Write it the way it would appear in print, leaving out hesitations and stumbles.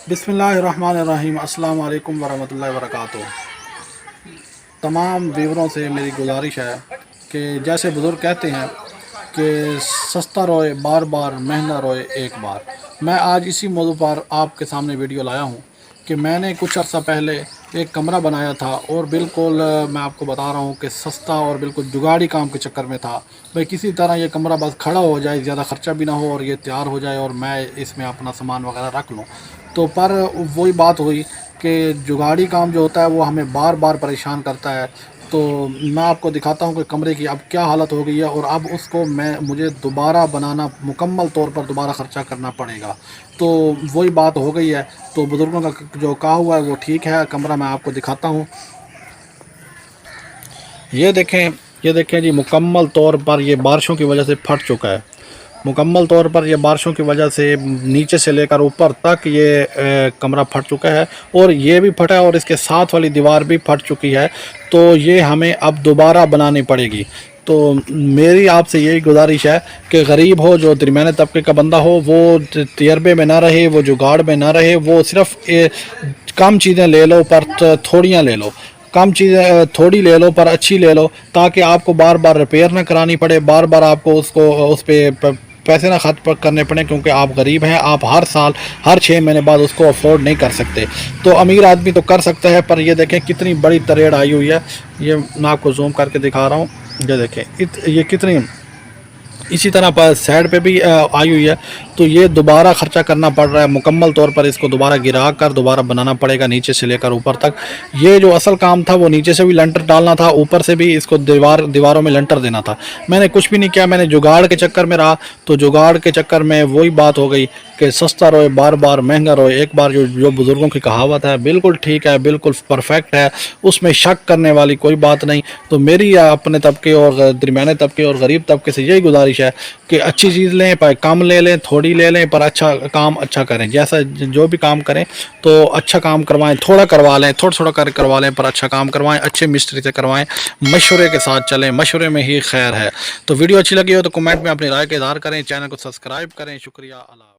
بسم اللہ الرحمن الرحیم۔ السلام علیکم ورحمۃ اللہ وبرکاتہ۔ تمام ویوروں سے میری گزارش ہے کہ جیسے بزرگ کہتے ہیں کہ سستا روئے بار بار، مہنگا روئے ایک بار۔ میں آج اسی موضوع پر آپ کے سامنے ویڈیو لایا ہوں کہ میں نے کچھ عرصہ پہلے ایک کمرہ بنایا تھا اور بالکل میں آپ کو بتا رہا ہوں کہ سستا اور بالکل جگاڑی کام کے چکر میں تھا۔ بھئی کسی طرح یہ کمرہ بس کھڑا ہو جائے، زیادہ خرچہ بھی نہ ہو اور یہ تیار ہو جائے اور میں اس میں اپنا سامان وغیرہ رکھ لوں۔ تو پر وہی بات ہوئی کہ جگاڑی کام جو ہوتا ہے وہ ہمیں بار بار پریشان کرتا ہے۔ تو میں آپ کو دکھاتا ہوں کہ کمرے کی اب کیا حالت ہو گئی ہے اور اب اس کو مجھے دوبارہ بنانا، مکمل طور پر دوبارہ خرچہ کرنا پڑے گا۔ تو وہی بات ہو گئی ہے۔ تو بزرگوں کا جو کہا ہوا ہے وہ ٹھیک ہے۔ کمرہ میں آپ کو دکھاتا ہوں، یہ دیکھیں جی، مکمل طور پر یہ بارشوں کی وجہ سے پھٹ چکا ہے۔ مکمل طور پر یہ بارشوں کی وجہ سے نیچے سے لے کر اوپر تک یہ کمرہ پھٹ چکا ہے اور یہ بھی پھٹا ہے اور اس کے ساتھ والی دیوار بھی پھٹ چکی ہے۔ تو یہ ہمیں اب دوبارہ بنانی پڑے گی۔ تو میری آپ سے یہی گزارش ہے کہ غریب ہو، جو درمیانے طبقے کا بندہ ہو، وہ تجربے میں نہ رہے، وہ جگاڑ میں نہ رہے، وہ صرف کم چیزیں لے لو پر تھوڑیاں لے لو، کم چیزیں تھوڑی لے لو پر اچھی لے لو، تاکہ آپ کو بار بار ریپیئر نہ کرانی پڑے، بار بار آپ کو اس پہ پیسے نہ خرچ کرنے پڑیں، کیونکہ آپ غریب ہیں۔ آپ ہر سال، ہر 6 مہینے بعد اس کو افورڈ نہیں کر سکتے۔ تو امیر آدمی تو کر سکتا ہے، پر یہ دیکھیں کتنی بڑی تریڑ آئی ہوئی ہے۔ یہ میں آپ کو زوم کر کے دکھا رہا ہوں، یہ دیکھیں یہ کتنی، اسی طرح پر سائڈ پہ بھی آئی ہوئی ہے۔ تو یہ دوبارہ خرچہ کرنا پڑ رہا ہے، مکمل طور پر اس کو دوبارہ گرا کر دوبارہ بنانا پڑے گا، نیچے سے لے کر اوپر تک۔ یہ جو اصل کام تھا وہ نیچے سے بھی لنٹر ڈالنا تھا، اوپر سے بھی اس کو دیواروں میں لنٹر دینا تھا۔ میں نے کچھ بھی نہیں کیا، میں نے جگاڑ کے چکر میں رہا۔ تو جگاڑ کے چکر میں وہی بات ہو گئی کہ سستا روئے بار بار، مہنگا روئے ایک بار۔ جو بزرگوں کی کہاوت ہے بالکل ٹھیک ہے، بالکل پرفیکٹ ہے، اس میں شک کرنے والی کوئی بات نہیں۔ تو میری اپنے طبقے اور درمیانے طبقے اور غریب طبقے سے یہی گزارش ہے کہ اچھی چیز لیں، پر کم لے لیں، تھوڑی لے لیں، پر اچھا کام اچھا کریں۔ جیسا جو بھی کام کریں تو اچھا کام کروائیں، تھوڑا کروا لیں، تھوڑا کر کروا لیں، پر اچھا کام کروائیں، اچھے مستری سے کروائیں، مشورے کے ساتھ چلیں، مشورے میں ہی خیر ہے۔ تو ویڈیو اچھی لگی ہو تو کمنٹ میں اپنی رائے کا اظہار کریں، چینل کو سبسکرائب کریں۔ شکریہ، اللہ۔